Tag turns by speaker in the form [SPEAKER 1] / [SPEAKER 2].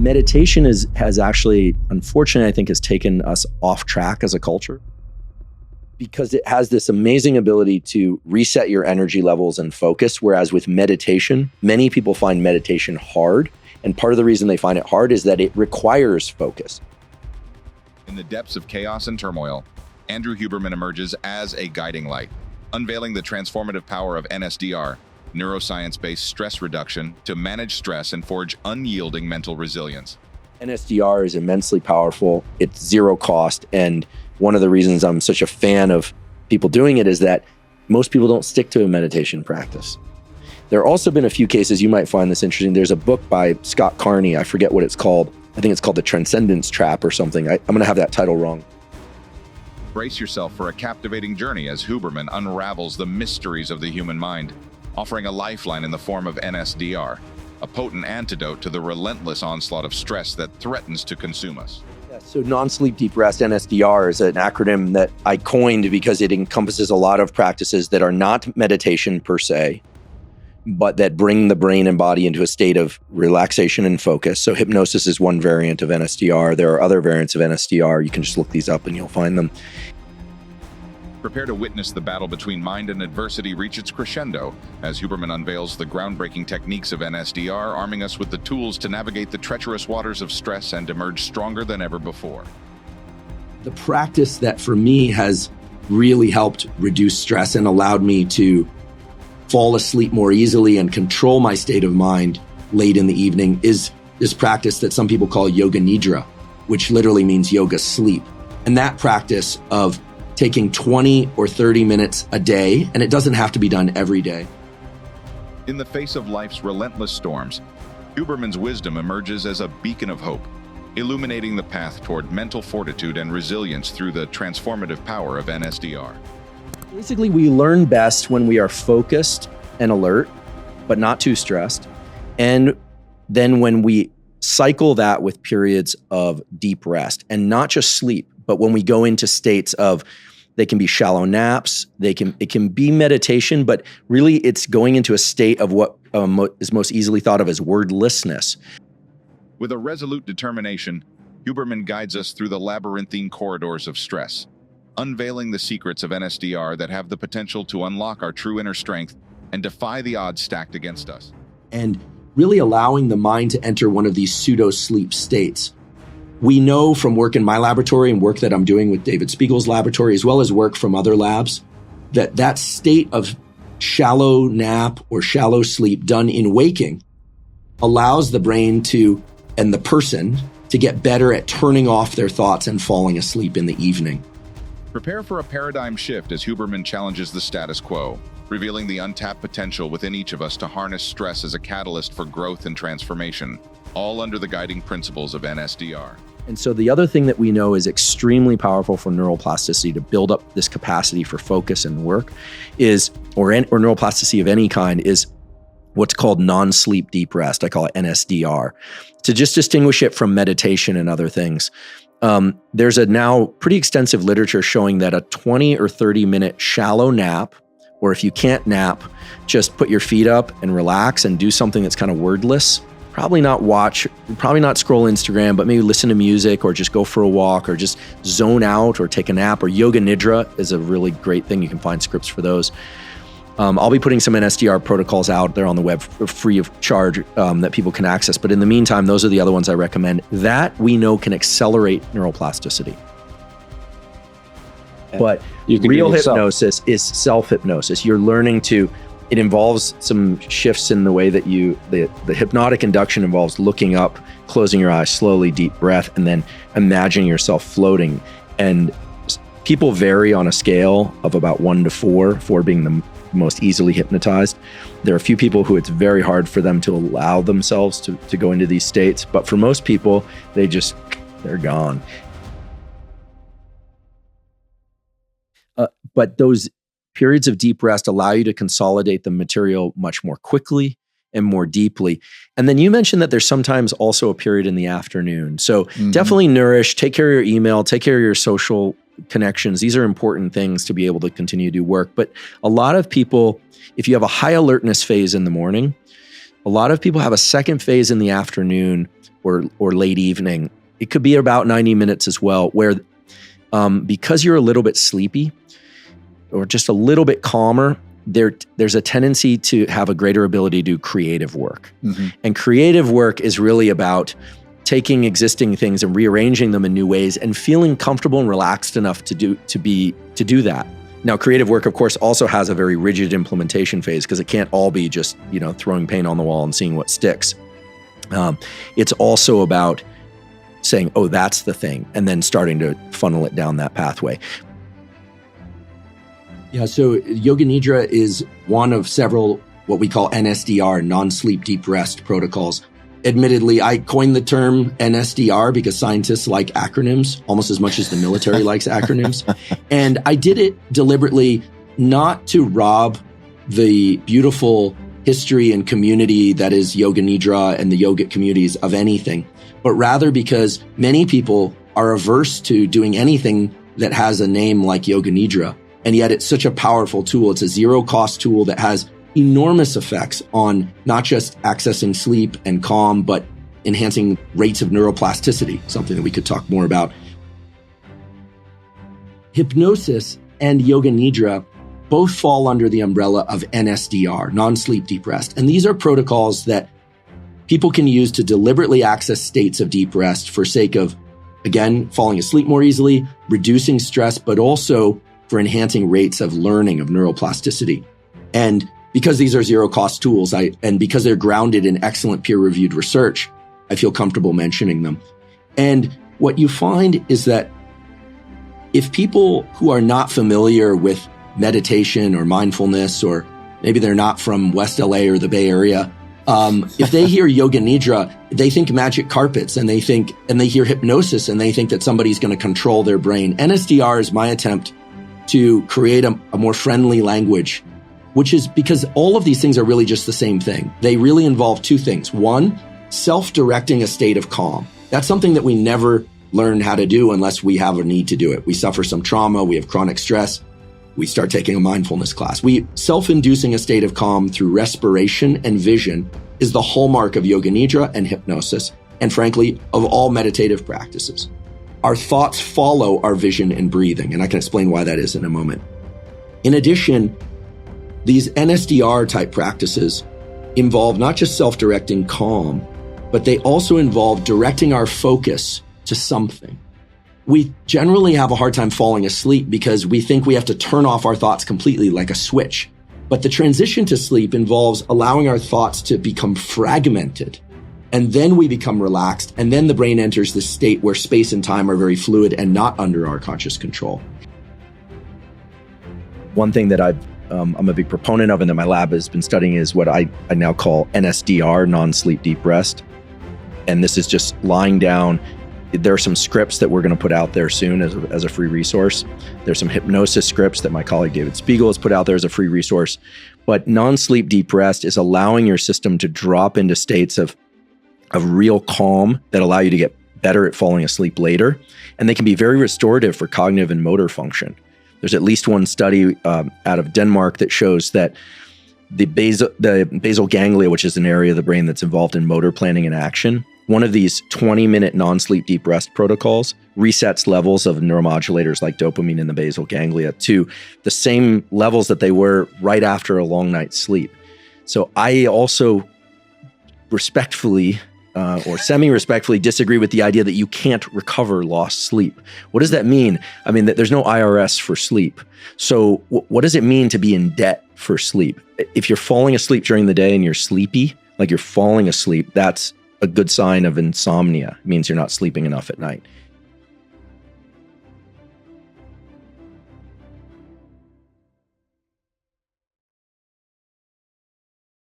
[SPEAKER 1] meditation has actually, unfortunately, I think has taken us off track as a culture, because it has this amazing ability to reset your energy levels and focus. Whereas with meditation, many people find meditation hard. And part of the reason they find it hard is that it requires focus.
[SPEAKER 2] In the depths of chaos and turmoil, Andrew Huberman emerges as a guiding light, unveiling the transformative power of NSDR, neuroscience-based stress reduction, to manage stress and forge unyielding mental resilience.
[SPEAKER 1] NSDR is immensely powerful. It's zero cost. And one of the reasons I'm such a fan of people doing it is that most people don't stick to a meditation practice. There have also been a few cases, you might find this interesting. There's a book by Scott Carney, I forget what it's called. I think it's called The Transcendence Trap or something. I'm going to have that title wrong.
[SPEAKER 2] Brace yourself for a captivating journey as Huberman unravels the mysteries of the human mind, offering a lifeline in the form of NSDR, a potent antidote to the relentless onslaught of stress that threatens to consume us.
[SPEAKER 1] Yeah, so non-sleep deep rest, NSDR, is an acronym that I coined because it encompasses a lot of practices that are not meditation per se, but that bring the brain and body into a state of relaxation and focus. So hypnosis is one variant of NSDR. There are other variants of NSDR. You can just look these up and you'll find them.
[SPEAKER 2] Prepare to witness the battle between mind and adversity reach its crescendo as Huberman unveils the groundbreaking techniques of NSDR, arming us with the tools to navigate the treacherous waters of stress and emerge stronger than ever before.
[SPEAKER 1] The practice that for me has really helped reduce stress and allowed me to fall asleep more easily and control my state of mind late in the evening is this practice that some people call yoga nidra, which literally means yoga sleep. And that practice of taking 20 or 30 minutes a day, and it doesn't have to be done every day.
[SPEAKER 2] In the face of life's relentless storms, Huberman's wisdom emerges as a beacon of hope, illuminating the path toward mental fortitude and resilience through the transformative power of NSDR.
[SPEAKER 1] Basically, we learn best when we are focused and alert, but not too stressed. And then when we cycle that with periods of deep rest, and not just sleep, but when we go into states of, they can be shallow naps, it can be meditation, but really it's going into a state of what is most easily thought of as wordlessness.
[SPEAKER 2] With a resolute determination, Huberman guides us through the labyrinthine corridors of stress, unveiling the secrets of NSDR that have the potential to unlock our true inner strength and defy the odds stacked against us.
[SPEAKER 1] And really allowing the mind to enter one of these pseudo-sleep states. We know from work in my laboratory and work that I'm doing with David Spiegel's laboratory, as well as work from other labs, that that state of shallow nap or shallow sleep done in waking allows the brain to, and the person, to get better at turning off their thoughts and falling asleep in the evening.
[SPEAKER 2] Prepare for a paradigm shift as Huberman challenges the status quo, revealing the untapped potential within each of us to harness stress as a catalyst for growth and transformation, all under the guiding principles of NSDR.
[SPEAKER 1] And so the other thing that we know is extremely powerful for neuroplasticity to build up this capacity for focus and work is, or neuroplasticity of any kind, is what's called non-sleep deep rest. I call it NSDR, to just distinguish it from meditation and other things. There's a now pretty extensive literature showing that a 20 or 30 minute shallow nap, or if you can't nap, just put your feet up and relax and do something that's kind of wordless. Probably not scroll Instagram, but maybe listen to music or just go for a walk or just zone out or take a nap. Or yoga nidra is a really great thing. You can find scripts for those. I'll be putting some NSDR protocols out there on the web free of charge that people can access. But in the meantime, those are the other ones I recommend. That we know can accelerate neuroplasticity. But real hypnosis is self-hypnosis. You're learning to, it involves some shifts in the way that the hypnotic induction involves looking up, closing your eyes slowly, deep breath, and then imagining yourself floating. And people vary on a scale of about 1 to 4, 4 being the most easily hypnotized. There are a few people who it's very hard for them to allow themselves to go into these states, but for most people, they're gone. But those periods of deep rest allow you to consolidate the material much more quickly and more deeply. And then you mentioned that there's sometimes also a period in the afternoon. So definitely nourish, take care of your email, take care of your social connections. These are important things to be able to continue to do work. But a lot of people, if you have a high alertness phase in the morning, A lot of people have a second phase in the afternoon or late evening. It could be about 90 minutes as well, where because you're a little bit sleepy or just a little bit calmer, there's a tendency to have a greater ability to do creative work. Mm-hmm. And creative work is really about taking existing things and rearranging them in new ways and feeling comfortable and relaxed enough to do that. Now, creative work, of course, also has a very rigid implementation phase because it can't all be just, throwing paint on the wall and seeing what sticks. It's also about saying, oh, that's the thing, and then starting to funnel it down that pathway. Yeah, so Yoga Nidra is one of several what we call NSDR, non-sleep deep rest protocols. Admittedly, I coined the term NSDR because scientists like acronyms almost as much as the military likes acronyms. And I did it deliberately not to rob the beautiful history and community that is Yoga Nidra and the yogic communities of anything, but rather because many people are averse to doing anything that has a name like Yoga Nidra. And yet it's such a powerful tool. It's a zero-cost tool that has enormous effects on not just accessing sleep and calm, but enhancing rates of neuroplasticity, something that we could talk more about. Hypnosis and Yoga Nidra both fall under the umbrella of NSDR, non-sleep deep rest. And these are protocols that people can use to deliberately access states of deep rest for sake of, again, falling asleep more easily, reducing stress, but also for enhancing rates of learning of neuroplasticity. And because these are zero-cost tools, and because they're grounded in excellent peer-reviewed research, I feel comfortable mentioning them. And what you find is that if people who are not familiar with meditation or mindfulness, or maybe they're not from West LA or the Bay Area, if they hear Yoga Nidra, they think magic carpets, and they hear hypnosis, and they think that somebody's going to control their brain. NSDR is my attempt to create a more friendly language, which is because all of these things are really just the same thing. They really involve two things. One, self-directing a state of calm. That's something that we never learn how to do unless we have a need to do it. We suffer some trauma, we have chronic stress, we start taking a mindfulness class. Self-inducing a state of calm through respiration and vision is the hallmark of Yoga Nidra and hypnosis, and frankly, of all meditative practices. Our thoughts follow our vision and breathing, and I can explain why that is in a moment. In addition, these NSDR type practices involve not just self-directing calm, but they also involve directing our focus to something. We generally have a hard time falling asleep because we think we have to turn off our thoughts completely like a switch. But the transition to sleep involves allowing our thoughts to become fragmented. And then we become relaxed. And then the brain enters this state where space and time are very fluid and not under our conscious control. One thing that I'm a big proponent of and that my lab has been studying is what I now call NSDR, non-sleep deep rest. And this is just lying down. There are some scripts that we're going to put out there soon as a free resource. There's some hypnosis scripts that my colleague David Spiegel has put out there as a free resource. But non-sleep deep rest is allowing your system to drop into states of real calm that allow you to get better at falling asleep later. And they can be very restorative for cognitive and motor function. There's at least one study out of Denmark that shows that the basal ganglia, which is an area of the brain that's involved in motor planning and action, one of these 20-minute non-sleep deep rest protocols resets levels of neuromodulators like dopamine in the basal ganglia to the same levels that they were right after a long night's sleep. So I also respectfully or semi-respectfully disagree with the idea that you can't recover lost sleep. What does that mean? I mean, that there's no IRS for sleep. So what does it mean to be in debt for sleep? If you're falling asleep during the day and you're sleepy, like you're falling asleep, that's a good sign of insomnia. It means you're not sleeping enough at night.